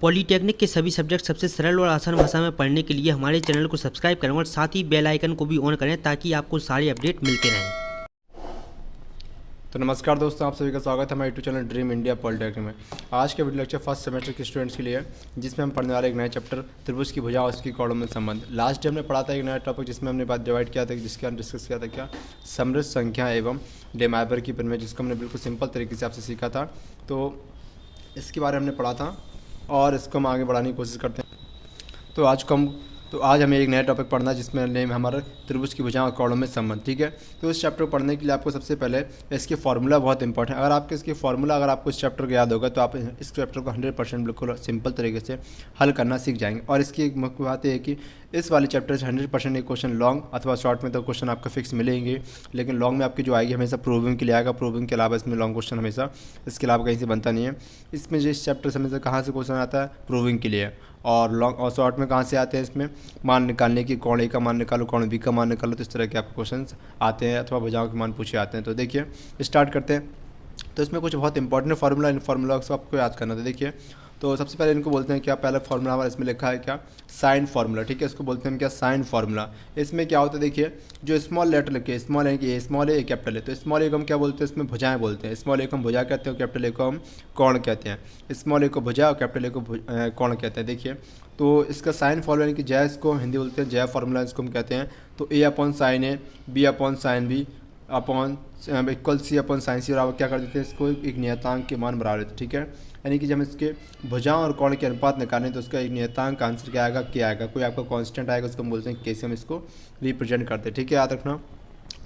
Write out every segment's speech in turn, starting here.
Polytechnic के सभी subject सबसे सरल और आसान भाषा में पढ़ने के लिए हमारे चैनल को सब्सक्राइब करें और साथ ही बेल आइकन को भी ऑन करें ताकि आपको सारे अपडेट मिलते रहें। तो नमस्कार दोस्तों, आप सभी का स्वागत है हमारे YouTube channel dream India polytechnic में। आज के वीडियो लेक्चर फर्स्ट सेमेस्टर के स्टूडेंट्स के लिए है, जिसमें हम पढ़ने वाले एक नया चैप्टर त्रिभुज की भुजा और उसकी कोणों में संबंध। लास्ट डे हमने पढ़ा था एक नया टॉपिक जिसमें हमने बात डिवाइड किया था, जिसके अंदर डिस्कस किया था क्या समृद्ध संख्या एवं डेमाइबर की परिमेय, जिसको हमने बिल्कुल सिंपल तरीके से आपसे सीखा था। तो इसके बारे में हमने पढ़ा था और इसको हम आगे बढ़ाने की कोशिश करते हैं। तो आज हमें एक नया टॉपिक पढ़ना है जिसमें नेम हमारा त्रिभुज की भुजाओं और कोणों में संबंध। ठीक है, तो इस चैप्टर को पढ़ने के लिए आपको सबसे पहले इसके फार्मूला बहुत इंपॉर्टेंट है। अगर आपको इस चैप्टर को याद होगा तो आप इस चैप्टर को 100% बिल्कुल सिंपल तरीके से हल करना सीख जाएंगे। और इसकी एक मुख्य बात यह है कि इस वाले चैप्टर से 100% एक क्वेश्चन लॉन्ग अथवा शॉर्ट में तो क्वेश्चन आपका फिक्स मिलेंगे, लेकिन लॉन्ग में आपकी जो आएगी हमेशा प्रूविंग के लिए आएगा। प्रूविंग के अलावा इसमें लॉन्ग क्वेश्चन हमेशा इसके अलावा कहीं से बनता नहीं है। इसमें जो इस चैप्टर से हमेशा कहाँ से क्वेश्चन आता है, प्रूविंग के लिए। और लॉन्ग और शॉर्ट में कहाँ से आते हैं, इसमें मान निकालने की, कोण ए का मान निकालो, कोण बी का मान निकालो, तो इस तरह के आपके क्वेश्चन आते हैं अथवा भुजाओं के मान पूछे आते हैं। तो देखिए स्टार्ट करते हैं। तो इसमें कुछ बहुत इंपॉर्टेंट फार्मूला, इन फार्मूला को आपको याद करना था। देखिए, तो सबसे पहले इनको बोलते हैं क्या, पहला फार्मूला हमारा इसमें लिखा है क्या, साइन फार्मूला। ठीक है, इसको बोलते हैं क्या, साइन फार्मूला। इसमें क्या होता है, देखिए जो स्मॉल लेटर लिखे, स्मॉल है कि स्मॉल है, कैपिटल है, तो स्मॉल ए को हम क्या बोलते हैं, इसमें भुजाएं बोलते हैं। स्मॉल ए को हम भुजा कहते हैं, कैपिटल ए को हम कोण कहते हैं। स्मॉल ए को भुजा और कैपिटल ए को कोण कहते हैं। देखिए, तो इसका साइन फार्मूला यानी कि जय, इसको हिंदी बोलते हैं जय फार्मूला, इसको हम कहते हैं। तो A upon sine A, B upon sine B upon equal C upon sine C, और क्या कर देते हैं, इसको एक नियतांक के मान बराबर देते हैं। ठीक है, यानी कि जब हम इसके भुजाओं और कोण के अनुपात निकालें तो उसका एक नियतांक आंसर क्या आएगा, क्या आएगा, कोई आपका कांस्टेंट आएगा, उसको हम बोलते हैं कैसे हम इसको रिप्रेजेंट करते हैं। ठीक है, याद रखना।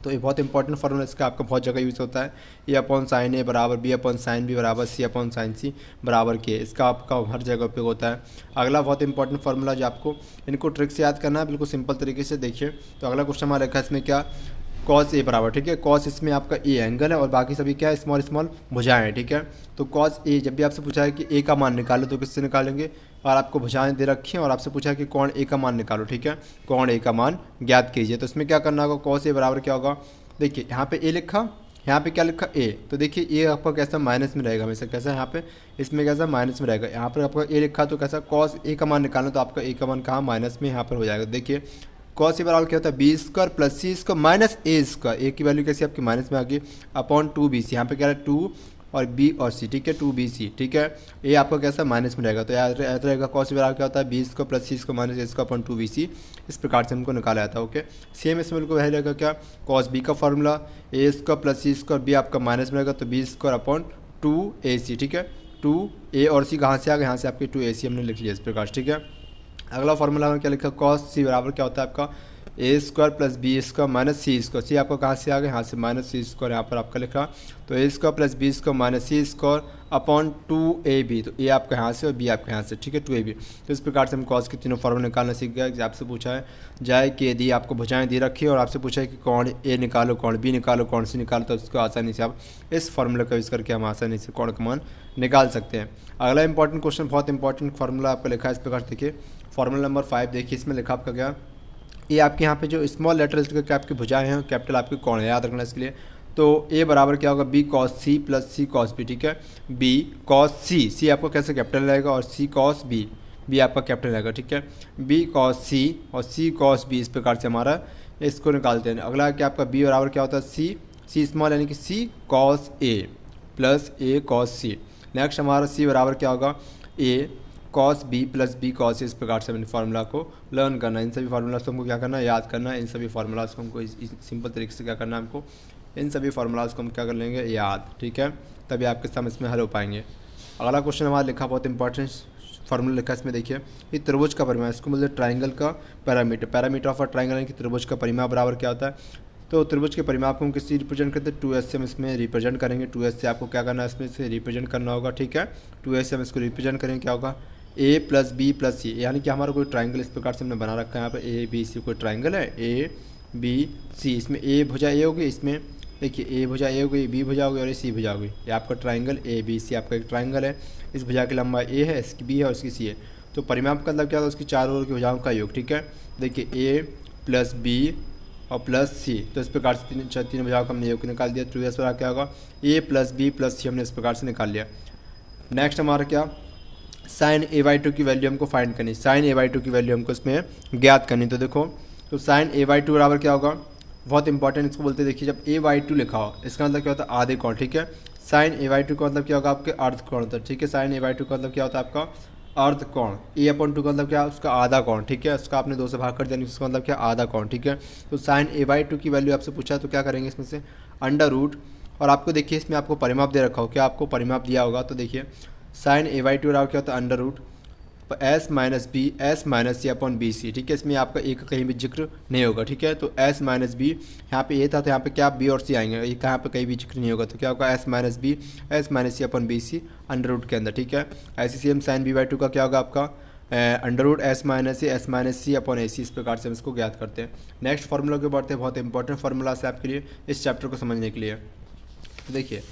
तो ये बहुत इंपॉर्टेंट फार्मूला, इसका आपका बहुत जगह यूज़ होता है। ए अपॉन साइन ए बराबर बी अपॉन साइन बी बराबर सी अपॉन साइन सी बराबर के, इसका आपका हर जगह उपयोग होता है। अगला बहुत इंपॉर्टेंट फार्मूला जो आपको इनको ट्रिक से याद करना है बिल्कुल सिंपल तरीके से। देखिए, तो अगला क्वेश्चन हमारा रखा है इसमें क्या, कॉस ए बराबर, ठीक है, कॉस इसमें आपका ए एंगल है और बाकी सभी क्या है, स्मॉल स्मॉल भुजाएं हैं। ठीक है, तो कॉस ए, जब भी आपसे पूछा है कि ए का मान निकालो तो किससे निकालेंगे, और आपको भुजाएं दे रखी हैं और आपसे पूछा है कि कोण ए का मान निकालो। ठीक है, कोण ए का मान ज्ञात कीजिए। तो इसमें क्या करना होगा, कॉस ए बराबर क्या होगा, देखिए यहाँ पे ए लिखा, यहाँ पे क्या लिखा ए, तो देखिए ए आपका कैसा माइनस में रहेगा हमेशा, कैसा यहाँ पे इसमें कैसा माइनस में रहेगा। यहाँ पर आपका ए लिखा तो कैसा, कॉस ए का मान निकालना, तो आपका ए का मान कहाँ, माइनस में यहाँ पर हो जाएगा। देखिए कॉस ए बराबर क्या होता है, बी स्क्वायर प्लस सी स्क्वायर माइनस ए स्क्वायर, ए की वैल्यू कैसी आपकी माइनस में आ गई, अपॉन 2bc, यहाँ पे क्या है 2 और बी और सी। ठीक है, 2bc। ठीक है, ए आपका कैसा माइनस में रहेगा, तो याद रहेगा कॉस ए बराबर क्या होता है, बी स्क्वायर प्लस सी स्क्वायर माइनस ए स्क्वायर अपॉन 2bc। इस प्रकार से हमको निकाला जाता है। ओके, सेम इसमें बिल्कुल वही रहेगा क्या, कॉस बी का फॉर्मूला ए स्क्वायर प्लस सी स्क्वायर, बी आपका माइनस में रहेगा तो बी स्क्वायर अपॉन 2ac। ठीक है, 2a और c कहाँ से आ गए, यहाँ से आपकी 2ac हमने लिख लिया इस प्रकार। ठीक है, अगला फार्मूला में क्या लिखा, कॉस सी बराबर क्या होता है आपका, A square plus B square minus C square, C आपको कहाँ से आ गया, यहाँ से माइनस सी स्क्वायर यहाँ पर आपका लिखा, तो A square plus B square minus C square upon 2ab, तो ए आपका यहाँ से और बी आपका यहाँ से। ठीक है, 2ab। तो इस प्रकार से हम कॉस के तीनों फार्मूला निकालना सीख गए। आपसे पूछा है जाए के दी, आपको भुजाएं दी रखी है और आपसे पूछा है कि कोण ए निकालो, कोण बी निकालो, कोण सी निकालो, तो उसको आसानी से आप इस फार्मूला का यूज़ करके हम आसानी से कोण का मान निकाल सकते हैं। अगला इंपॉर्टेंट क्वेश्चन, बहुत इंपॉर्टेंट फार्मूला आपका लिखा है इस प्रकार से। देखिए फार्मूला नंबर 5, देखिए इसमें लिखा आपका क्या, ये आपके यहाँ पे जो स्मॉल लेटर्स के आपकी भुजाएं हैं, कैपिटल आपकी कोण है, याद रखना इसके लिए। तो ए बराबर क्या होगा, बी कॉस सी प्लस सी कॉस बी। ठीक है, बी कॉस सी, सी आपको कैसे कैपिटल रहेगा, और सी कॉस बी, बी आपका कैपिटल रहेगा। ठीक है, बी कॉस सी और सी कॉस बी, इस प्रकार से हमारा इसको निकालते हैं। अगला क्या आपका बी बराबर क्या होता है, सी स्मॉल यानी कि C cos A plus A cos C. Next हमारा सी बराबर क्या होगा, A cos B plus B cos, इस प्रकार से अपने फार्मूला को लर्न करना है। इन सभी फार्मूलाज को हमको क्या करना है, याद करना है। इन सभी फार्मूलाज को हमको सिंपल तरीके से क्या करना है, हमको इन सभी फार्मूलाज को हम क्या कर लेंगे, याद। ठीक है, तभी आपके सामने इसमें हल हो पाएंगे। अगला क्वेश्चन हमारा लिखा, बहुत इंपॉर्टेंट फार्मूला लिखा है इसमें। देखिए ये त्रिभुज का परिमाप, इसको बोलते हैं ट्राइंगल का parameter, parameter of a triangle यानी कि त्रिभुज का परिमाप बराबर क्या होता है। तो त्रिभुज के परिमाप को हम किससे रिप्रेजेंट करते हैं, 2s से हम इसमें रिप्रेजेंट करेंगे। 2s से आपको क्या करना है, इसमें से रिप्रेजेंट करना होगा। ठीक है, 2s से हम इसको रिप्रेजेंट करेंगे, क्या होगा, ए प्लस बी प्लस सी, यानी कि हमारा कोई ट्राइंगल इस प्रकार से हमने बना रखा है। यहाँ पे ए बी सी कोई ट्राइंगल है, ए बी सी, इसमें ए भुजा ए होगी, इसमें देखिए ए भुजा ए हो गई, बी भुजा हो गई और सी भुजा हो गई। ये आपका ट्राइंगल ए बी सी आपका एक ट्राइंगल है। इस भुजा की लंबाई ए है, इसकी बी है और इसकी सी है। तो परिमाप का मतलब क्या होता है, उसकी चारों ओर की भुजाओं का योग। ठीक है, देखिए ए प्लस बी और प्लस सी, तो इस प्रकार से तीन भुजाओं का हमने योग निकाल दिया। तो इस प्रकार क्या होगा, ए प्लस बी प्लस सी हमने इस प्रकार से निकाल लिया। नेक्स्ट हमारा क्या, साइन ए बाई टू की वैल्यू हमको फाइंड करनी, साइन ए बाई टू की वैल्यू हमको इसमें ज्ञात करनी। तो देखो, तो साइन ए बाई टू बराबर क्या होगा, बहुत इंपॉर्टेंट इसको बोलते हैं। देखिए, जब ए बाई टू लिखा हो इसका मतलब क्या होता है, आधे कोण, ठीक है। साइन ए बाई टू का मतलब क्या होगा, आपके अर्ध कोण होता है, ठीक है। साइन ए बाई टू का मतलब क्या होता है, आपका अर्ध कोण। ए अपॉन टू का मतलब क्या, उसका आधा कोण, ठीक है। उसका आपने 2 से भाग कर दिया, उसका मतलब क्या, आधा कोण, ठीक है। तो साइन ए बाई टू की वैल्यू आपसे पूछा तो क्या करेंगे इसमें से अंडर रूट, और आपको देखिए इसमें आपको परिमाप दे रखा हो, क्या आपको परिमाप दिया होगा। तो देखिए साइन ए बाई टू क्या होता है, under root S minus B S minus C upon B C, ठीक है। इसमें आपका ए का कहीं भी जिक्र नहीं होगा, ठीक है। तो एस माइनस बी, यहाँ पे ए था तो यहाँ पे क्या बी और सी आएंगे, ये कहाँ पे कहीं भी जिक्र नहीं होगा, तो क्या होगा S minus B S minus C upon B C under root के अंदर, ठीक है। ऐसे same sine B by two का क्या होगा, आपका under root S minus C upon A C, इस प्रकार से हम इसको ज्ञात करते हैं। नेक्स्ट फार्मूला के बढ़ते हैं, बहुत इंपॉर्टेंट फार्मूला है आपके लिए इस चैप्टर को समझने के लिए। तो देखिए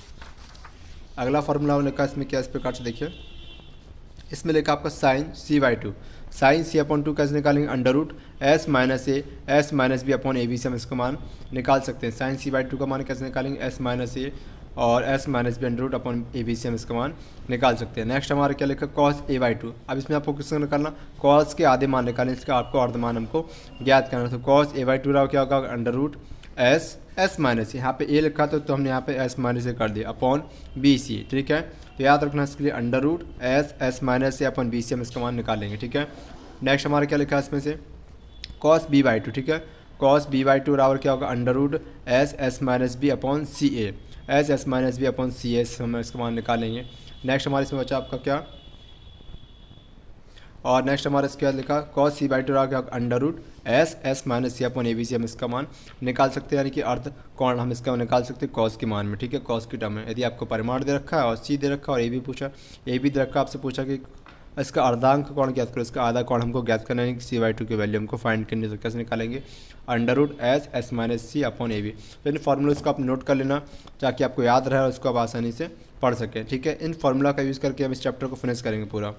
अगला फार्मूला लिखा इसमें क्या, इस प्रकार से देखिए, इसमें लिखा आपका sine C by two, sine C upon two कैसे निकालेंगे, under root S minus B upon A B से हम इसका मान निकाल सकते हैं। साइन सी बाई टू का मान कैसे निकालेंगे, एस माइनस ए और S minus B under root upon A B से हम इसका मान निकाल सकते हैं। नेक्स्ट हमारा क्या लिखा, कॉस ए बाई टू। अब इसमें आपको किसका निकालना, कॉस के आधे मान निकालें, इसका आपको अर्धमान हमको ज्ञात करना। तो कॉस ए बाई टू क्या होगा, अंडर रूट एस माइनस, यहाँ पे ए लिखा था तो हमने यहाँ पे एस माइनस ए कर दिया अपॉन बी सी, ठीक है। तो याद रखना इसके लिए अंडर रूट एस माइनस ए अपॉन बी सी हम इसका मान निकालेंगे, ठीक है। नेक्स्ट हमारा क्या लिखा है इसमें से, कॉस बी बाई टू, ठीक है। कॉस बी बाई टू बराबर क्या होगा, under root S minus B upon C A, S minus B upon C A हम इसका मान निकालेंगे। नेक्स्ट हमारे इसमें बचा आपका क्या, और नेक्स्ट हमारा इसके बाद लिखा कॉस सी बाई टू क्या under root S minus C upon A B C हम इसका मान निकाल सकते हैं, यानी कि अर्ध कोण हम इसका निकाल सकते हैं कॉस के मान में, ठीक है। कॉस की टर्म में यदि आपको परिमाण दे रखा है और सी दे रखा है और ए भी पूछा, ए भी दे रखा आपसे पूछा कि इसका अर्धांक कोण ज्ञात करो, इसका आधा कोण हमको ज्ञात करना है कि सी बाई टू की वैल्यू हमको फाइंड करनी है। तो कैसे निकालेंगे, under root S minus C upon A B. तो इन फार्मूला को आप नोट कर लेना ताकि आपको याद रहे और उसको आप आसानी से पढ़ सकें, ठीक है। इन फार्मूला का यूज़ करके हम इस चैप्टर को फिनिश करेंगे पूरा।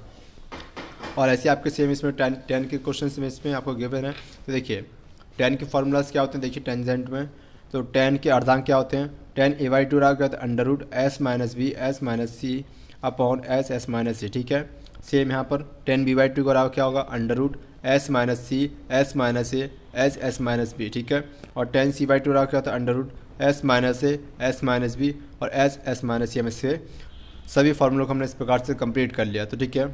और ऐसे आपके सेम इसमें 10 के क्वेश्चन में इसमें आपको गिवन है। तो देखिए 10 के फार्मूलाज क्या होते हैं, देखिए टेंजेंट में तो 10 के अर्धांक क्या होते हैं, 10 ए बाई टू क्या होता है, under root S minus B S minus C upon S minus C, ठीक है। सेम यहाँ पर 10 बी बाई टू का क्या होगा, under root S minus C S minus A S minus B, ठीक है। और 10 सी बाई टू क्या होता है, under root S minus A S minus B और एस माइनस सी। हम इससे सभी फार्मूलों को हमने इस प्रकार से कंप्लीट कर लिया, तो ठीक है।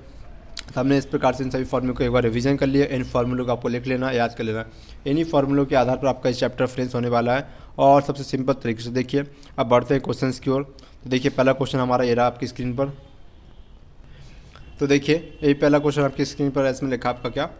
तो हमने इस प्रकार से इन सभी फार्मूलों को एक बार रिवीजन कर लिया। इन फार्मूलों को आपको लिख लेना, याद कर लेना। इन्हीं फार्मूलों के आधार पर आपका इस चैप्टर फिनिश होने वाला है और सबसे सिंपल तरीके से देखिए। अब बढ़ते हैं क्वेश्चंस की ओर। तो देखिए पहला क्वेश्चन हमारा ये रहा आपकी स्क्रीन पर। तो देखिए ये पहला क्वेश्चन आपकी स्क्रीन पर, इसमें लिखा आपका क्या,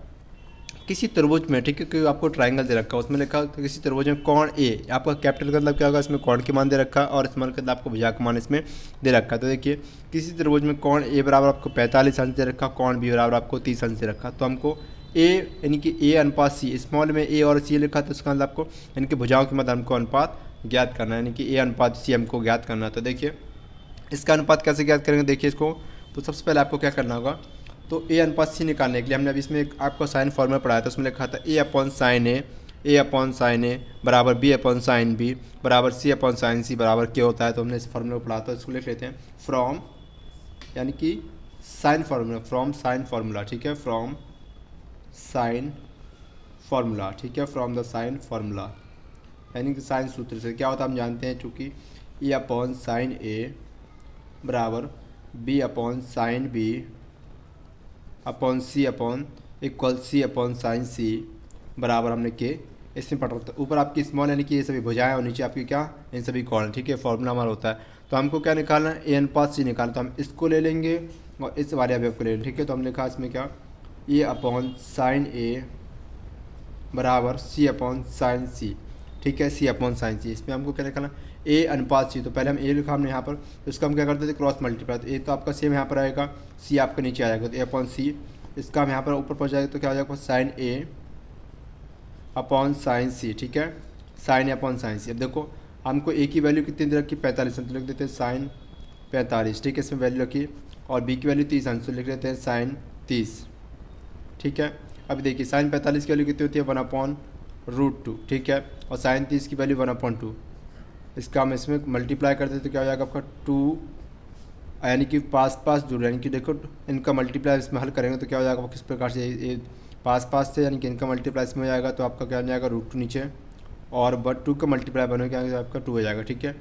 किसी त्रिभुज में, ठीक है, कि आपको ट्राइंगल दे रखा है, उसमें लिखा तो किसी त्रिभुज में कोण ए, आपका कैपिटल का मतलब क्या होगा, इसमें कोण के मान दे रखा है और स्मॉल का मतलब आपको भुजा का मान इसमें दे रखा है। तो देखिए किसी त्रिभुज में कोण ए बराबर आपको 45 अंश दे रखा, कोण बी बराबर आपको 30 अंश दे रखा। तो हमको ए यानी कि ए अनुपात सी, स्मॉल में ए और सी लिखा तो उसका मतलब आपको यानी कि भुजाओं के मतलब हमको अनुपात ज्ञात करना है, यानी कि ए अनुपात सी हमको ज्ञात करना है। तो देखिए इसका अनुपात कैसे ज्ञात करेंगे, देखिए इसको। तो सबसे पहले आपको क्या करना होगा, तो ए अनुपात सी निकालने के लिए हमने अभी इसमें एक आपको साइन फॉर्मूला पढ़ाया था, उसमें लिखा था ए अपॉन साइन ए बराबर बी अपॉन साइन बी बराबर सी अपॉन साइन सी बराबर क्या होता है। तो हमने इस फॉर्मूला को पढ़ा था, इसको लिख लेते हैं फ्रॉम, यानी कि sine formula, from sine formula, ठीक है, फ्रॉम साइन फार्मूला, ठीक है, फ्रॉम द साइन फार्मूला, यानी कि साइन सूत्र से क्या होता है हम जानते हैं, चूँकि ए अपॉन साइन ए बराबर B upon sine B upon C upon equal C upon sine C बराबर हमने के इसमें पढ़ रहा था। ऊपर आपकी स्मॉल यानी कि ये सभी भुजाएं और नीचे आपकी क्या, इन सभी कोण, ठीक है, फॉर्मूला हमारा होता है। तो हमको क्या निकालना है, ए अनुपात सी निकालना, तो हम इसको ले लेंगे और इस वाले अवयव को ले लेंगे, ठीक है। तो हमने लिखा इसमें क्या, ए अपॉन साइन ए बराबर सी अपॉन साइन सी, ठीक है, सी अपॉन साइन सी। इसमें हमको क्या निकालना, ए अनुपात सी, तो पहले हम ए लिखा हमने यहाँ पर, तो इसका हम क्या करते थे क्रॉस मल्टीप्लाई, तो ए तो आपका सेम यहाँ पर आएगा, सी आपका नीचे आ जाएगा, तो ए अपॉन सी, इसका हम यहाँ पर ऊपर पहुँच जाएगा तो क्या हो जाएगा साइन ए अपॉन साइन सी, ठीक है, साइन ए अपॉन साइन सी। अब देखो हमको ए की वैल्यू कितनी दे रखी, 45 अंश, तो लिख देते हैं साइन 45, ठीक है, इसमें वैल्यू रखी, और बी की वैल्यू 30 अंश, तो लिख देते हैं साइन 30, ठीक है। अब देखिए साइन 45 की वैल्यू कितनी होती है 1/√2, ठीक है, और साइन 30 की वैल्यू 1/2, इसका हम इसमें मल्टीप्लाई कर देते तो क्या हो जाएगा आपका 2 यानी कि पास पास जुड़, यानी कि देखो इनका मल्टीप्लाई इसमें हल करेंगे तो क्या हो जाएगा, किस प्रकार से ये पास पास से यानी कि इनका मल्टीप्लाई इसमें हो जाएगा तो आपका क्या हो जाएगा √2 नीचे, और बट 2 का मल्टीप्लाई बनो क्या आपका 2 हो जाएगा। ठीक है,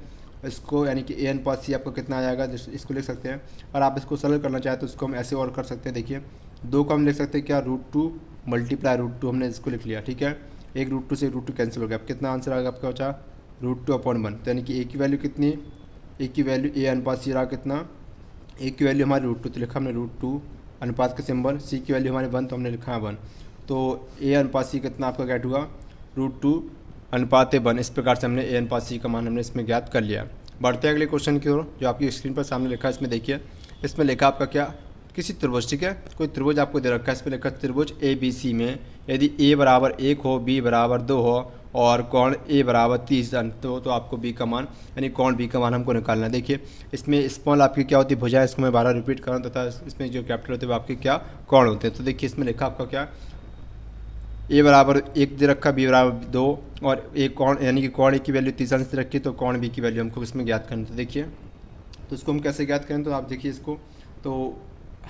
इसको यानी कि a/c आपका कितना आ जाएगा, इसको लिख सकते हैं। और आप इसको सरल करना चाहें तो इसको हम ऐसे और कर सकते हैं। देखिए 2 को हम लिख सकते हैं क्या, √2 मल्टीप्लाई √2 हमने इसको लिख लिया। ठीक है, एक √2 से √2 कैंसिल हो गया। अब कितना आंसर आएगा आपका बचा √2/1, तो यानी कि a की वैल्यू कितनी, a की वैल्यू a/c रहा कितना, a की वैल्यू हमारी √2 तो लिखा हमने √2 अनुपात का सिंबल, c की वैल्यू हमारे 1 तो हमने लिखा है 1, तो a/c कितना आपका गेट हुआ √2/1। इस प्रकार से हमने a/c का मान हमने इसमें ज्ञात कर लिया। बढ़ते हैं अगले क्वेश्चन की ओर, जो आपकी स्क्रीन पर सामने लिखा है। इसमें देखिए, इसमें लिखा आपका क्या, किसी त्रिभुज, ठीक है, कोई त्रिभुज आपको दे रखा है। इसमें लिखा त्रिभुज ABC में यदि a = 1 हो, b = 2 हो और कोण a = 30 तो आपको b का मान यानी कोण b का मान हमको निकालना है। देखिए इसमें स्मॉल आपकी क्या होती है, भुजा, इसको मैं 12 रिपीट कर रहा हूँ, तथा इसमें जो कैपिटल होते हैं वो आपके क्या कोण होते हैं। तो देखिए इसमें लिखा आपका क्या, a = 1 दे रखा, b = 2 और एक कोण यानी कि कोण a की वैल्यू 30 अंश दे रखी है, तो कोण b की वैल्यू हमको इसमें ज्ञात करनी। तो देखिए तो इसको हम कैसे ज्ञात करें, तो आप देखिए इसको, तो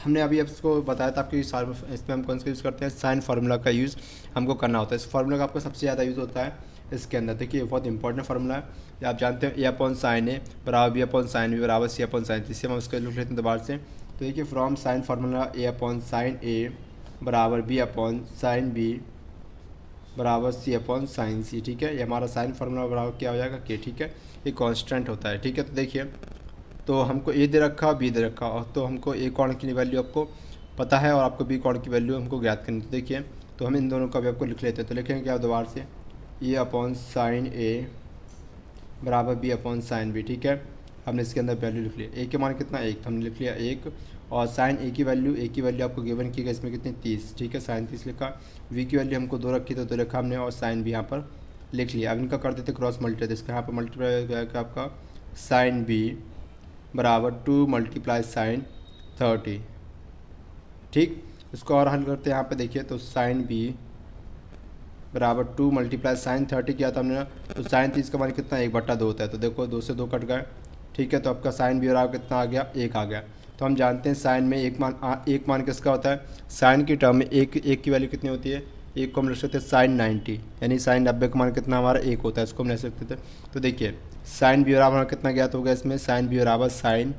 हमने अभी इसको बताया था आपकी इसमें हम कौन सा यूज़ करते हैं, साइन फार्मूला का यूज़ हमको करना होता है। इस फार्मूला का आपको सबसे ज़्यादा यूज़ होता है इसके अंदर। देखिए बहुत इंपॉर्टेंट फार्मूला है, ये आप जानते हैं, a/sin A = b/sin b = c/sin c। इसे हम उसको लिख लेते हैं दोबारा से। तो देखिए from sine formula a/sin A = b/sin b = c/sin c। ठीक है, ये हमारा साइन फार्मूला बराबर क्या हो जाएगा k। ठीक है, ये कांस्टेंट होता है। ठीक है, तो देखिए तो हमको a दे रखा, b दे रखा, और तो हमको a कोण की वैल्यू आपको पता है और आपको b कोण की वैल्यू हमको ज्ञात करनी। तो देखिए तो हम इन दोनों का भी आपको लिख लेते हैं। तो लिखेंगे क्या दोबारा से, a/sin A = b/sin b। ठीक है, हमने इसके अंदर वैल्यू लिख लिया। a के मान कितना 1, तो हमने लिख लिया 1, और साइन a की वैल्यू आपको गिवन की गई, इसमें कितनी 30। ठीक है, sin 30 लिखा, v की वैल्यू हमको 2 रखी तो 2 लिखा हमने, और साइन भी यहाँ पर लिख लिया। अब इनका कर देते क्रॉस मल्टीप्लाई, तो इसका यहाँ पर मल्टीप्लाई हो जाएगा आपका sin b = 2 × sin 30। ठीक, इसको और हल करते हैं। यहाँ पे देखिए तो sin b = 2 × sin 30 किया था हमने, तो sin 30 का मान कितना 1/2 होता है। तो देखो 2 से 2 कट गए। ठीक है, तो आपका sin b बराबर कितना आ गया, 1 आ गया। तो हम जानते हैं साइन में एक मान किसका होता है, साइन की टर्म में एक की वैल्यू कितनी होती है, एक को हम लिख सकते हैं sin 90, यानी sin 90 का मान कितना हमारा 1 होता है, इसको हम ले सकते थे। तो देखिए sin b बराबर कितना ज्ञात हो गया, इसमें sin b = sin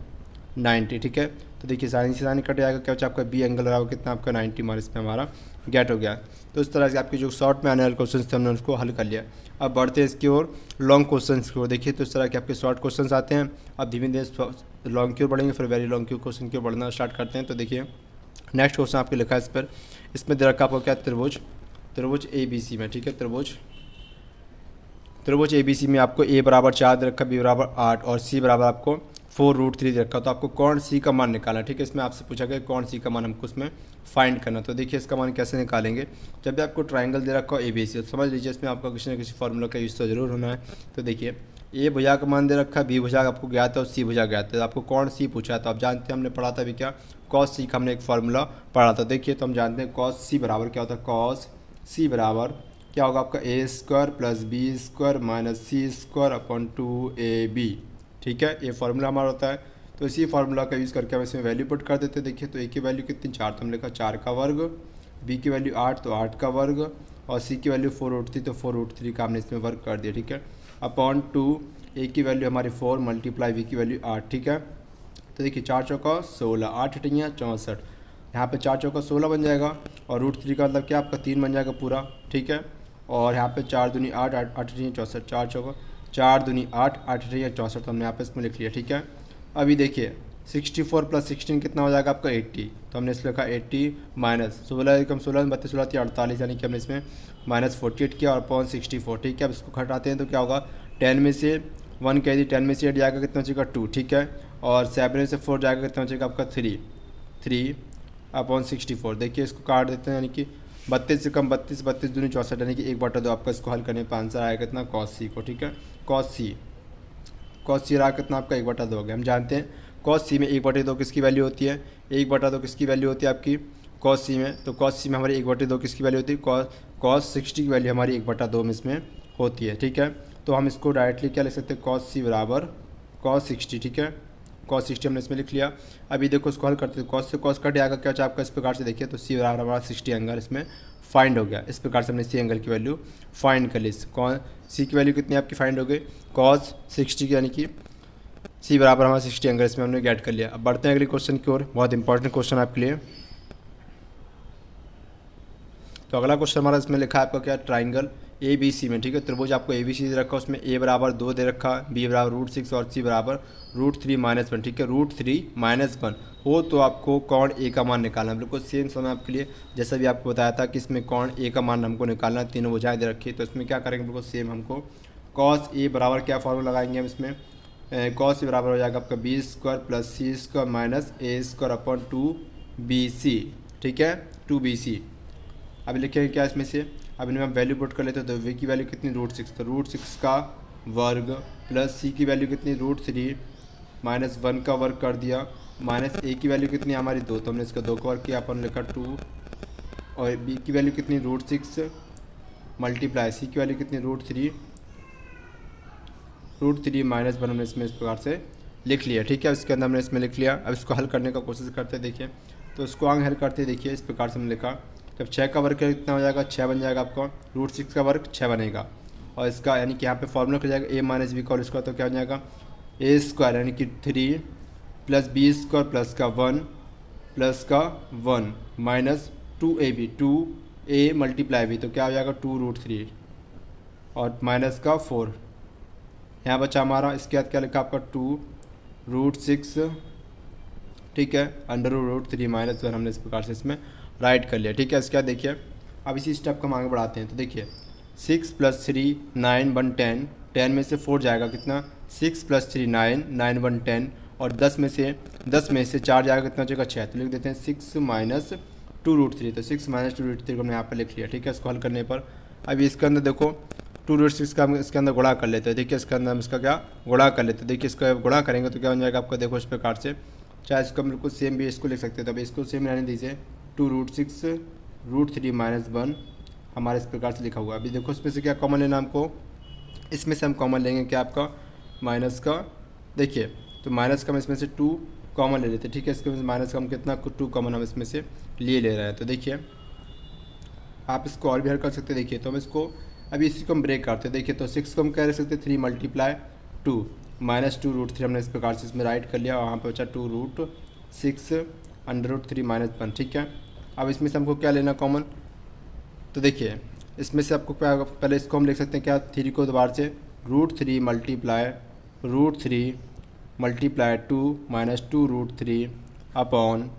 90। ठीक है, तो देखिए साइन से साइन कट जाएगा, क्या बचा आपका b एंगल बराबर कितना आपका 90 मान इसमें हमारा गेट हो गया। तो इस तरह से आपके जो शॉर्ट में आने वाले क्वेश्चन थे हमने उसको हल कर लिया। अब बढ़ते हैं इसकी ओर लॉन्ग क्वेश्चन की ओर। देखिए तो इस तरह के आपके शॉर्ट क्वेश्चन आते हैं। अब धीमे धीरे लॉन्ग की ओर बढ़ेंगे, फिर वेरी लॉन्ग की क्वेश्चन की ओर बढ़ना स्टार्ट करते हैं। तो देखिए नेक्स्ट क्वेश्चन आपके लिखा है इस पर, इसमें दे रखा आपको क्या, त्रिभुज ABC में। ठीक है, त्रिभुज ABC में आपको a = 4 दे रखा, b = 8 और c बराबर आपको 4√3 दे रखा। तो आपको कोण c का मान निकालना। ठीक है, इसमें आपसे पूछा गया कोण c का मान हमको उसमें फाइंड करना। तो देखिए इसका मान कैसे निकालेंगे, जब भी आपको ट्राइंगल दे रखा हो ABC, तो समझ लीजिए इसमें आपका किसी न किसी फार्मूला का यूज़ तो जरूर होना है। तो देखिए a भुजा का मान दे रखा, b भुजा आपको ज्ञात है और c भुजा ज्ञात है। तो आपको कोण c पूछा है, तो आप जानते हैं हमने पढ़ा था अभी क्या, cos c का हमने एक फार्मूला पढ़ा था। देखिए तो हम जानते हैं cos c बराबर क्या होता है, cos c बराबर क्या होगा आपका a² + b² - c² / 2ab। ठीक है, ये फार्मूला हमारा होता है। तो इसी फार्मूला का यूज़ करके हम इसमें वैल्यू पुट कर देते हैं। देखिए तो a की वैल्यू कितनी 4, तो हम लिखा 4 का वर्ग, b की वैल्यू 8 तो 8 का वर्ग, और c की वैल्यू 4√3 तो 4√3 का हमने इसमें वर्ग कर दिया। ठीक है, अपॉन 2, a की वैल्यू हमारी 4 × v की वैल्यू 8। ठीक है, तो देखिए 4 चौका 16, 8 × 64, यहाँ पे 4 चौका 16 बन जाएगा, और √3 का मतलब क्या आपका 3 बन जाएगा पूरा। ठीक है, और यहाँ पे 4 दूनी 8, 8 × 64, 4 चौका 4 दूनी 8, 8 × 64, तो हमने यहाँ पे इसमें लिख लिया। ठीक है, अभी देखिए 64 + 16 कितना हो जाएगा आपका 80, तो हमने इसमें लिखा 80 - 16 कम 16 32 16 48, यानी कि हमने इसमें -48 किया और अपॉन 64। ठीक है, अब इसको घटाते हैं तो क्या होगा, 10 में से 1 कह दी, 10 में से 8 जाएगा कितना बचेगा 2। ठीक है, और 7 में से 4 जाएगा कितना बचेगा आपका 3 अपॉन 64। देखिए इसको काट देते हैं, यानी कि 32 से कम 32, 32 दूनी 64, यानी कि 1/2 आपका इसको हल करने पर आंसर आएगा कितना, cos c को। ठीक है, cos c रहा कितना आपका 1/2 हो गया। हम जानते हैं cos c में 1/2 किसकी वैल्यू होती है, 1/2 किसकी वैल्यू होती है आपकी cos c में, तो cos c में हमारी 1/2 किसकी वैल्यू होती है, cos 60 की वैल्यू हमारी 1/2 में इसमें होती है। ठीक है, तो हम इसको डायरेक्टली क्या लिख सकते हैं, cos c बराबर cos 60। ठीक है, कॉस 60 हमने इसमें लिख लिया। अभी देखो इसको हल करते हैं, कॉस से कॉस कट जाएगा, क्या बचा आपका इस प्रकार से देखिए, तो सी बराबर हमारा 60 एंगल इसमें फाइंड हो गया। इस प्रकार से हमने सी एंगल की वैल्यू फाइंड कर ली। कौन सी की वैल्यू कितनी आपकी फाइंड हो गई, कॉस 60 की, यानी कि सी बराबर हमारा 60 एंगल इसमें हमने गेट कर लिया। अब बढ़ते हैं अगले क्वेश्चन की ओर, बहुत इंपॉर्टेंट क्वेश्चन आपके लिए। तो अगला क्वेश्चन हमारा इसमें लिखा है आपका क्या, ट्राइंगल ए बी सी में, ठीक है, त्रिभुज आपको ए बी सी दे रखा, उसमें ए बराबर 2 दे रखा, बी बराबर √6 और सी बराबर √3 - 1, ठीक है, √3 - 1 हो तो आपको कोण ए का मान निकालना है। बिल्कुल सेम समय आपके लिए जैसा भी आपको बताया था कि इसमें कोण ए का मान हमको निकालना है, तीनों भुजाएं दे रखी है। तो इसमें क्या करेंगे, बिल्कुल सेम हमको कॉस ए बराबर क्या फॉर्मूला लगाएंगे हम इसमें, कॉस ए बराबर हो जाएगा आपका b² + c² - a² upon 2bc, ठीक है, 2bc। अब लिखेंगे क्या इसमें से, अब इनमें हम वैल्यू पुट कर लेते हैं। तो v की वैल्यू कितनी, √6, तो √6 का वर्ग प्लस c की वैल्यू कितनी, √3 - 1 का वर्ग कर दिया, माइनस a की वैल्यू कितनी हमारी 2, तो हमने इसका 2 का वर्ग किया, अपन लिखा 2, और b की वैल्यू कितनी, √6 मल्टीप्लाई c की वैल्यू कितनी, √3 - 1 हमने इसमें इस प्रकार से लिख लिया, ठीक है। इसके अंदर हमने इसमें लिख लिया। अब इसको हल करने का कोशिश करते हैं, देखिए, तो इसको आगे हल करते देखिए, इस प्रकार से हमने लिखा, जब 6 का वर्ग कितना हो जाएगा, 6 बन जाएगा आपका, √6 का वर्ग 6 बनेगा, और इसका यानी कि यहाँ पे फॉर्मूला कर जाएगा a - b का होल स्क्वायर, तो क्या हो जाएगा a² यानी कि 3 प्लस b² प्लस का 1 प्लस का 1 minus 2ab, 2a multiply b, तो क्या हो जाएगा 2√3 और माइनस का 4, यहाँ बचा हमारा। इसके बाद क्या लिखा आपका 2√6, ठीक है, √3 - 1 हमने इस प्रकार से इसमें राइट कर लिया, ठीक है। इसके बाद देखिए, अब इसी स्टेप को हम आगे बढ़ाते हैं। तो देखिए 6 + 3 9 1 10, 10 में से 4 जाएगा कितना, 6 + 3 9, 9 1 10, और 10 में से 4 जाएगा कितना बचेगा 6, तो लिख देते हैं 6 - 2√3, तो 6 - 2√3 को हमने यहाँ पर लिख लिया, ठीक है, इसको हल करने पर। अभी इसके अंदर देखो 2√6 का हम इसके अंदर गुणा कर लेते हैं, देखिए इसके अंदर हम इसका क्या गुणा कर लेते हैं, देखिए इसका गुणा करेंगे तो क्या बन जाएगा आपका, देखो इस प्रकार से, चाहे इसको बिल्कुल सेम भी इसको लिख सकते हैं, तो अभी इसको सेम रहने दीजिए, 2√6 √3 - 1 हमारे इस प्रकार से लिखा हुआ है। अभी देखो इसमें से क्या कॉमन लेना हमको, इसमें से हम कॉमन लेंगे क्या आपका माइनस का, देखिए तो माइनस का हम इसमें से 2 कॉमन ले लेते हैं, ठीक है, इसके माइनस का हम कितना 2 कॉमन हम इसमें से ले रहे हैं। तो देखिए आप इसको और भी हल कर सकते हैं, देखिए तो हम इसको अभी इसी को हम ब्रेक करते हैं, देखिए तो 6 को हम क्या रख सकते हैं 3 × 2 माइनस 2√3 हमने इस प्रकार से इसमें राइट कर लिया, और वहाँ पर बचा 2√6 √3 - 1, ठीक है। अब इसमें से हमको क्या लेना कॉमन, तो देखिए इसमें से आपको क्या, पहले इसको हम लिख सकते हैं क्या, 3 को दोबारा से √3 मल्टीप्लाई 2 माइनस 2√3 अपॉन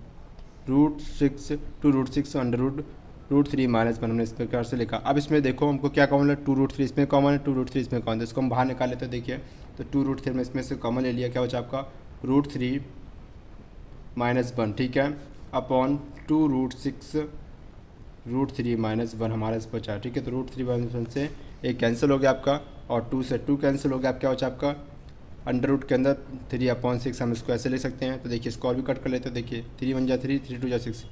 √6 2√6 √3 - 1 हमने इस प्रकार से लिखा। अब इसमें देखो हमको क्या कॉमन है, 2√3 इसमें कॉमन है, 2√3 इसमें कॉमन है, इसको हम बाहर निकाल लेते हैं, देखिए तो 2√3 में इसमें से कॉमन ले लिया, क्या बचा आपका √3 - 1, ठीक है, अपॉन 2√6 √3 - 1 हमारा इस बचा, ठीक है। तो √3 - 1 से एक कैंसिल हो गया आपका, और 2 से 2 कैंसिल हो गया, क्या बचा आपका अंडर के अंदर 3/6 हम इसको ऐसे ले सकते हैं। तो देखिए इसको और भी कट कर लेते हैं, देखिए 3 1 जा 3, 3 2 जा 6,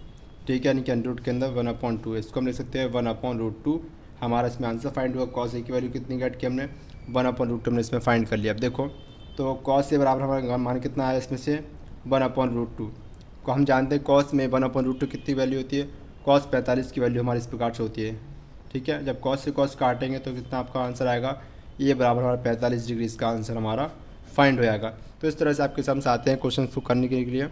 ठीक है, यानी कि अंडर के अंदर 1/2, इसको हम ले सकते हैं 1/√2। हमारा इसमें आंसर फाइंड हुआ, कॉस ए की वैल्यू कितनी गेट की हमने 1/√2 हमने इसमें फाइंड कर लिया। अब देखो तो कॉस ए बराबर हमारा मान कितना आया इसमें से 1/√2 को हम जानते हैं, कॉस में 1/√2 कितनी वैल्यू होती है, कॉस 45 की वैल्यू हमारी इस प्रकार से होती है, ठीक है। जब कॉस से कॉस काटेंगे तो कितना आपका आंसर आएगा, ये बराबर हमारा 45 डिग्री, इसका आंसर हमारा फाइंड हो जाएगा। तो इस तरह से आपके सामने आते हैं क्वेश्चन को करने के लिए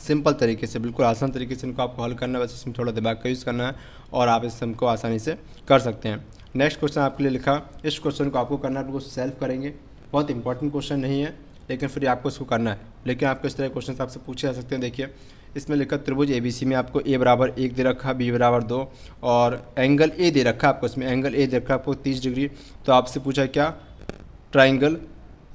सिंपल तरीके से, बिल्कुल आसान तरीके से इनको आपको हल करना है, बस इसमें थोड़ा दिमाग का यूज़ करना है और आप इस सम को आसानी से कर सकते हैं। नेक्स्ट क्वेश्चन आपके लिए लिखा, इस क्वेश्चन को आपको करना है, बिल्कुल सेल्फ करेंगे, बहुत इंपॉर्टेंट क्वेश्चन नहीं है लेकिन फिर आपको इसको करना है। लेकिन आपको इस तरह क्वेश्चन आपसे पूछे जा सकते हैं। देखिए इसमें लिखा त्रिभुज ABC में आपको a बराबर 1 दे रखा, b बराबर 2 और एंगल a दे रखा आपको, इसमें एंगल a दे रखा आपको 30 डिग्री। तो आपसे पूछा क्या, ट्राइंगल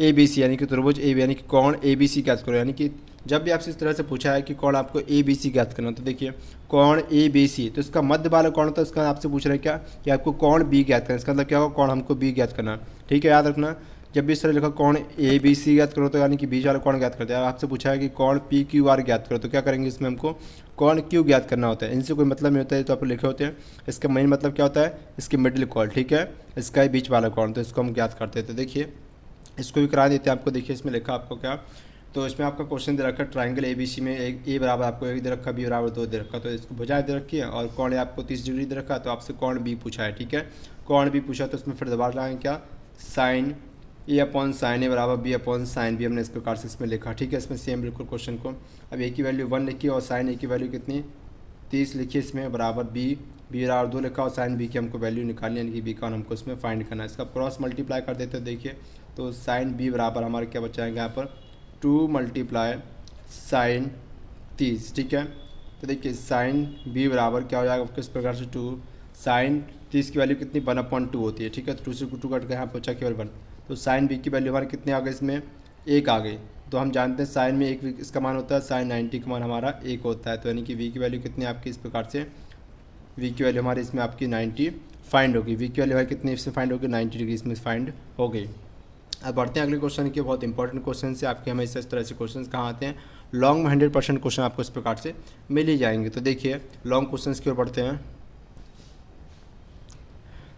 ABC यानी कि त्रिभुज AB यानी कि कोण ABC ज्ञात करो, यानी कि जब भी आपसे इस तरह से पूछा है कि कोण आपको ABC ज्ञात करना, तो देखिए कोण ABC, तो इसका मध्य वाला कोण, तो इसका आपसे पूछ रहे हैं क्या कि आपको कोण B ज्ञात करना, इसका मतलब क्या होगा, कोण हमको B ज्ञात करना, ठीक है। याद रखना जब भी इस तरह लिखा कोण ABC ज्ञात करो, तो यानी कि बीच वाला कोण ज्ञात करते हैं। आपसे पूछा है कि कोण PQR ज्ञात करो, तो क्या करेंगे, इसमें हमको कोण Q ज्ञात करना होता है, इनसे कोई मतलब नहीं होता है, तो आप लिखे होते हैं। इसका मेन मतलब क्या होता है, इसके मिडिल कोण, ठीक है, इसका ही बीच वाला कोण, तो इसको हम ज्ञात करते हैं। तो देखिए इसको भी करा देते हैं आपको, देखिए इसमें लिखा आपको क्या, तो इसमें आपका क्वेश्चन दे रखा है ट्राइंगल ABC में ए बराबर आपको 1 दे रखा, बी बराबर 2 दे रखा, तो इसको भुजाएं दे रखी है और कोण आपको 30 डिग्री दे रखा, तो आपसे कोण बी पूछा है। ठीक है, कोण बी पूछा तो इसमें फिर दोबारा लगाएंगे क्या, sign A upon sine A बराबर बी अपॉन साइन बी, हमने इस प्रकार से इसमें लिखा। ठीक है, इसमें सेम बिल्कुल क्वेश्चन को अब ए की वैल्यू 1 लिखी और साइन ए की वैल्यू कितनी 30 लिखी, इसमें बराबर बी बराबर 2 लिखा और साइन बी की हमको वैल्यू निकालनी है, यानी कि बी का हमको इसमें फाइंड करना है। इसका क्रॉस मल्टीप्लाई कर देते हैं, देखिए तो साइन बी बराबर हमारे क्या बचाएंगे यहाँ पर 2 मल्टीप्लाई साइन 30। ठीक है, तो देखिए साइन बी बराबर क्या हो जाएगा आपको इस प्रकार से 2 साइन 30 की वैल्यू कितनी 1/2 होती है। ठीक है, तो 2 से 2 कट गए, यहाँ पर बचा केवल 1, तो साइन बी की वैल्यू हमारे कितने आ गए, इसमें 1 आ गई। तो हम जानते हैं साइन में 1 इसका मान होता है, साइन 90 का मान हमारा 1 होता है, तो यानी कि वी की वैल्यू कितनी आपकी इस प्रकार से वी की वैल्यू हमारी इसमें आपकी 90 फाइंड होगी। वी की वैल्यू हमारी कितनी इसमें फाइंड होगी 90 डिग्री इसमें फाइंड हो गई। अब बढ़ते हैं अगले क्वेश्चन की, बहुत इंपॉर्टेंट क्वेश्चन से आपके हमेशा इस तरह से क्वेश्चन कहाँ आते हैं, लॉन्ग में 100% क्वेश्चन आपको इस प्रकार से मिल ही जाएंगे। तो देखिए लॉन्ग क्वेश्चन की ओर बढ़ते हैं।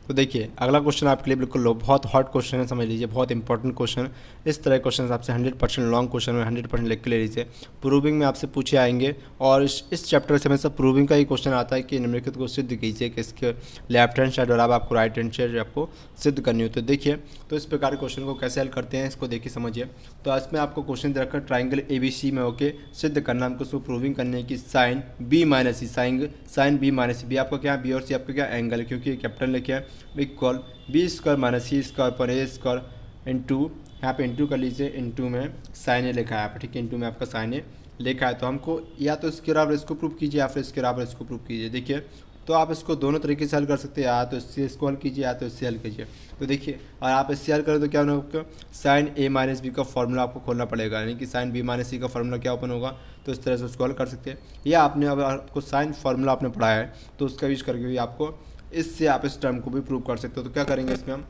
तो देखिए अगला क्वेश्चन आपके लिए बिल्कुल बहुत हॉट क्वेश्चन है, समझ लीजिए बहुत इंपॉर्टेंट क्वेश्चन। इस तरह क्वेश्चन आपसे 100% लॉन्ग क्वेश्चन में 100% लिख के ले लीजिए। प्रूविंग में आपसे पूछे आएंगे और इस चैप्टर से हमेशा प्रूविंग का ही क्वेश्चन आता है कि निम्नलिखित को सिद्ध कीजिए कि इसके लेफ्ट हैंड साइड और अब आपको राइट हैंड साइड आपको सिद्ध करनी हो। तो देखिए तो इस प्रकार के क्वेश्चन को कैसे हल करते हैं इसको देखिए समझिए। तो इसमें आपको क्वेश्चन दे रखा ट्राइंगल ABC में होके सिद्ध करना, हमको उसको प्रूविंग करने की साइन B माइनस सी साइन B माइनस बी आपका क्या बी और सी आपका क्या एंगल, क्योंकि कैपिटल लिखे हैं equal B square minus C square पर ए स्क्वायर इंटू, यहाँ पे इंटू कर लीजिए, इंटू में साइन ए लिखा है यहाँ पर। ठीक है, इंटू में आपका साइन ए लिखा है, तो हमको या तो इसके बराबर इसको प्रूव कीजिए या फिर इसके बराबर इसको प्रूव कीजिए। देखिए तो आप इसको दोनों तरीके से हल कर सकते हैं, या तो इससे इसको हल कीजिए या तो इससे हल कीजिए। तो देखिए और आप इससे हल करें तो क्या होगा आपको साइन ए माइनस बी का फॉर्मूला आपको खोलना पड़ेगा, यानी कि साइन बी माइनस सी का फॉर्मूला क्या ओपन होगा, तो इस तरह से उसको हल कर सकते हैं। या आपने अगर आपको साइन फार्मूला आपने पढ़ा है तो उसका यूज करके भी आपको इससे आप इस टर्म को भी प्रूव कर सकते हो। तो क्या करेंगे इसमें हम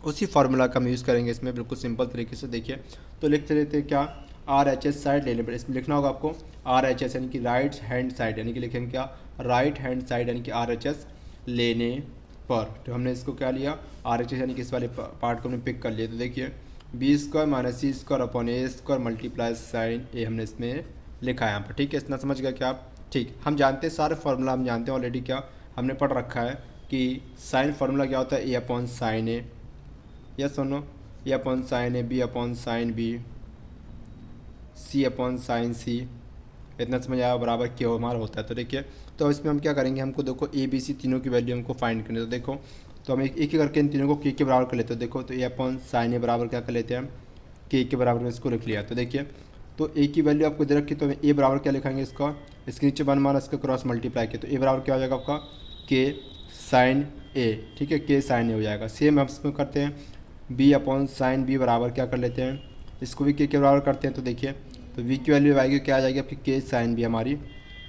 उसी फार्मूला का हम यूज़ करेंगे इसमें बिल्कुल सिंपल तरीके से। देखिए तो लिखते रहते हैं क्या RHS साइड लेने पर, इसमें लिखना होगा आपको RHS यानी कि राइट हैंड साइड, यानी कि लिखेंगे क्या राइट हैंड साइड यानी कि RHS लेने पर। तो हमने इसको क्या लिया RHS यानी कि इस वाले पार्ट को हमने पिक कर लिया। तो देखिए B square minus C square upon A square multiply sign A हमने इसमें लिखा है यहाँ पर। ठीक है, इतना समझ गया क्या आप। ठीक, हम जानते हैं सारे फार्मूला हम जानते हैं ऑलरेडी, क्या हमने पढ़ रखा है कि साइन फार्मूला क्या होता है ए अपॉन साइन ए, यस सुनो ए upon sine A, B upon sine B, C upon sine सी, इतना समझ आया बराबर क्या हमारा होता है। तो देखिए तो इसमें हम क्या करेंगे, हमको देखो ABC तीनों की वैल्यू हमको फाइंड करनी है। तो देखो तो हम एक एक करके इन तीनों को के बराबर कर लेते हैं। देखो तो ए अपॉन साइन ए बराबर क्या कर लेते हैं हम के बराबर में इसको लिख लिया। तो देखिए तो ए की वैल्यू आपको दे रखी, तो ए बराबर क्या लिखेंगे इसका, इसके नीचे 1 माना इसका क्रॉस मल्टीप्लाई किया, तो ए बराबर क्या हो जाएगा आपका के साइन ए। ठीक है, के साइन ए हो जाएगा। सेम हम इसमें करते हैं बी अपॉन साइन बी बराबर क्या कर लेते हैं, इसको भी के बराबर करते हैं। तो देखिए तो वी की वैल्यू आएगी क्या आ जाएगी आपकी के साइन बी हमारी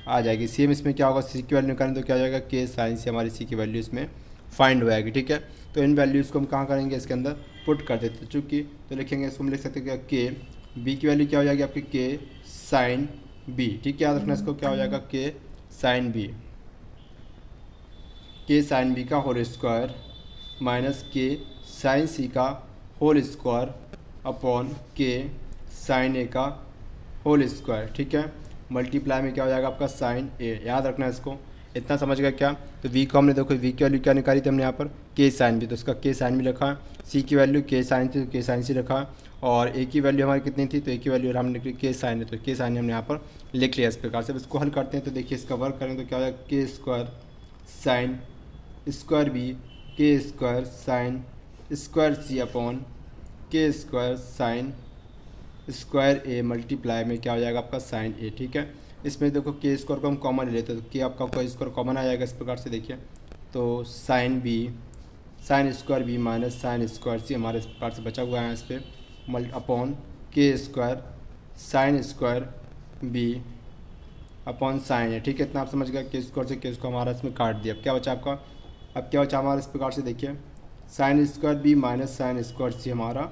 आ जाएगी। सेम इसमें क्या होगा सी की वैल्यू निकालें तो क्या हो जाएगा के साइन सी, हमारी सी की वैल्यू इसमें फाइंड हो जाएगी। ठीक है, तो इन वैल्यूज़ को हम कहाँ करेंगे इसके अंदर पुट कर देते हैं चूँकि, तो लिखेंगे इसको हम लिख सकते हैं क्या के बी की वैल्यू क्या हो जाएगी आपकी के साइन बी। ठीक है, याद रखना इसको क्या हो जाएगा के साइन बी, के साइन बी का होल स्क्वायर माइनस के साइन सी का होल स्क्वायर अपॉन के साइन ए का होल स्क्वायर। ठीक है, मल्टीप्लाई में क्या हो जाएगा आपका साइन ए, याद रखना इसको। इतना समझ गया क्या। तो वी को हमने देखो वी की वैल्यू क्या निकाली थी हमने यहाँ पर के साइन बी, तो उसका के साइन बी रखा, सी की वैल्यू के साइन थी तो के साइन सी रखा, और ए की वैल्यू हमारी कितनी थी तो ए की वैल्यू हमने निकली के साइन है, तो के साइन हमने यहाँ पर लिख लिया इस प्रकार से। इसको हल करते हैं तो देखिए इसका वर्क करेंगे तो क्या हो जाएगा के स्क्वायर साइन स्क्वायर बी के स्क्वायर साइन स्क्वायर सी अपॉन के square sine square A multiply में क्या हो जाएगा आपका साइन ए। ठीक है, इसमें देखो के स्क्वायर को हम कॉमन ले लेते हैं तो के आपका कोई स्क्वायर कॉमन आ जाएगा इस प्रकार से। देखिए तो sine B sine square B minus sine square C हमारे इस प्रकार से बचा हुआ है इस पर अपॉन के square sine square B upon sine A. ठीक है, इतना आप समझ गए के स्क्वायर से के स्क्वायर हमारा इसमें काट दिया। अब क्या बचा आपका, अब क्या बचा हमारा इस प्रकार से देखिए sine square B minus sine square C हमारा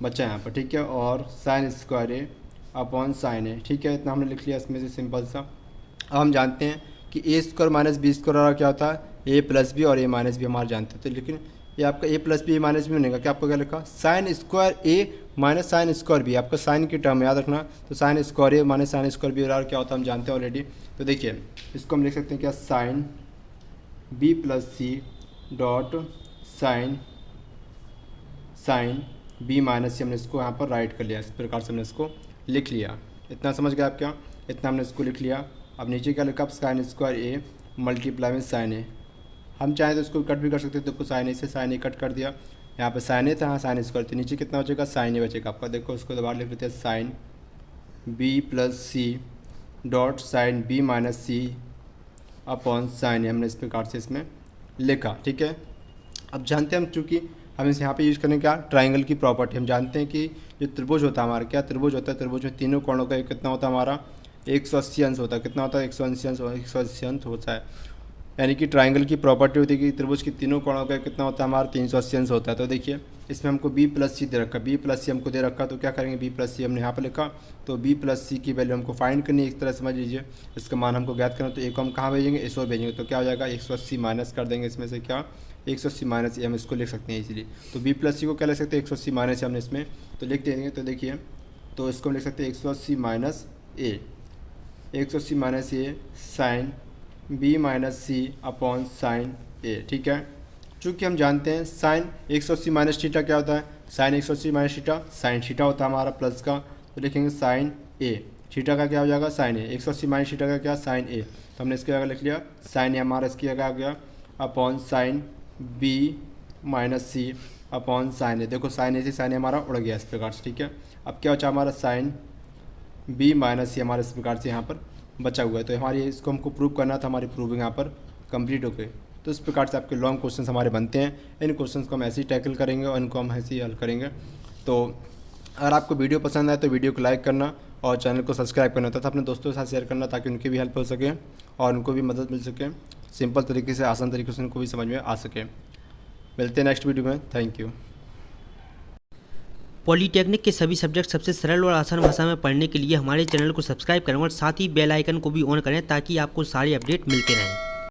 बचा यहाँ पर। ठीक है, और sine square A upon sine A. ठीक है, इतना हमने लिख लिया इसमें से सिंपल सा। अब हम जानते हैं कि ए स्क्वायर माइनस बी स्क्वायर क्या होता है ए प्लस बी, और ए माइनस बी हमारे जानते हैं। तो लेकिन ये आपका ए प्लस बी ए माइनस बी बनेगा। क्या आपको क्या लिखा, साइन स्क्वायर ए माइनस साइन स्क्वायर बी, आपका साइन की टर्म याद रखना। तो साइन स्क्वायर ए माइनस साइन स्क्वायर बी और क्या होता है हम जानते हैं ऑलरेडी। तो देखिए इसको हम लिख सकते हैं क्या, sine B plus C dot sine B minus C, हमने इसको यहाँ पर राइट कर लिया, इस प्रकार से हमने इसको लिख लिया। इतना समझ गए आप क्या, इतना हमने इसको लिख लिया। अब नीचे क्या लिखा, साइन स्क्वायर ए मल्टीप्लाई में साइन ए, हम चाहें तो इसको कट भी कर सकते हैं। देखो साइन ए से साइन ए कट कर दिया, यहाँ पे साइन ए था, हाँ साइन स्क्वायर, तो नीचे कितना बचेगा, साइन ए बचेगा आपका। देखो उसको दोबारा लिख लेते हैं, sine B plus C dot sine B minus C upon sine A, हमने इस प्रकार से इसमें लिखा। ठीक है, अब जानते हैं हम, चूँकि हम इस यहाँ पे यूज़ करें क्या, ट्राइंगल की प्रॉपर्टी। हम जानते हैं कि जो त्रिभुज होता है हमारा, क्या त्रिभुज होता है, त्रिभुज में तीनों कोणों का कितना होता है हमारा 180 अंश होता है। कितना होता है, 180 अंश होता है। यानी कि ट्राइंगल की प्रॉपर्टी होती है कि त्रिभुज की तीनों कोणों का कितना होता है हमारा 380 अंश होता है। तो देखिए इसमें हमको b प्लस सी दे रखा, b प्लस सी हमको दे रखा, तो क्या करेंगे, b प्लस सी हमने यहाँ पर लिखा, तो b प्लस सी की वैल्यू हमको फाइंड करनी है। इस तरह समझ लीजिए, इसका मान हमको ज्ञात करना। तो एक को हम कहाँ भेजेंगे, इस ओर भेजेंगे, तो क्या हो जाएगा 180 माइनस कर देंगे इसमें से, क्या 180 माइनस ए, हम इसको लिख सकते हैं इसीलिए। तो b प्लस सी को क्या लिख सकते हैं, 180 माइनस हमने इसमें तो लिख देंगे। तो देखिए, तो इसको हम लिख सकते हैं 180 minus A, 180 minus A sign B minus C upon sine A. ठीक है, चूँकि हम जानते हैं साइन 180 माइनस थीटा क्या होता है, sine 180 minus theta sine theta होता है हमारा प्लस का, तो लिखेंगे साइन ए, थीटा का क्या हो जाएगा, साइन ए, 180 माइनस थीटा का क्या, साइन ए, तो हमने इसके जगह लिख लिया साइन ए हमारा, इसकी जगह आ गया upon sine B minus C upon sine ए। देखो साइन ए से साइन ए हमारा उड़ गया इस प्रकार से। ठीक है, अब क्या बचा हमारा, साइन बी माइनस सी हमारा इस प्रकार से यहाँ पर बचा हुआ है। तो हमारी इसको हमको प्रूव करना था, हमारी प्रूविंग यहाँ पर कंप्लीट हो गई। तो इस प्रकार से आपके लॉन्ग क्वेश्चंस हमारे बनते हैं। इन क्वेश्चंस को हम ऐसे ही टैकल करेंगे और इनको हम ऐसे ही हल करेंगे। तो अगर आपको वीडियो पसंद आए तो वीडियो को लाइक करना और चैनल को सब्सक्राइब करना तथा अपने दोस्तों के साथ शेयर करना, ताकि उनकी भी हेल्प हो सके और उनको भी मदद मिल सके, सिंपल तरीके से, आसान तरीके से उनको भी समझ में आ सके। मिलते हैं नेक्स्ट वीडियो में, थैंक यू। पॉलीटेक्निक के सभी सब्जेक्ट सबसे सरल और आसान भाषा में पढ़ने के लिए हमारे चैनल को सब्सक्राइब करें और साथ ही बेल आइकन को भी ऑन करें ताकि आपको सारे अपडेट मिलते रहें।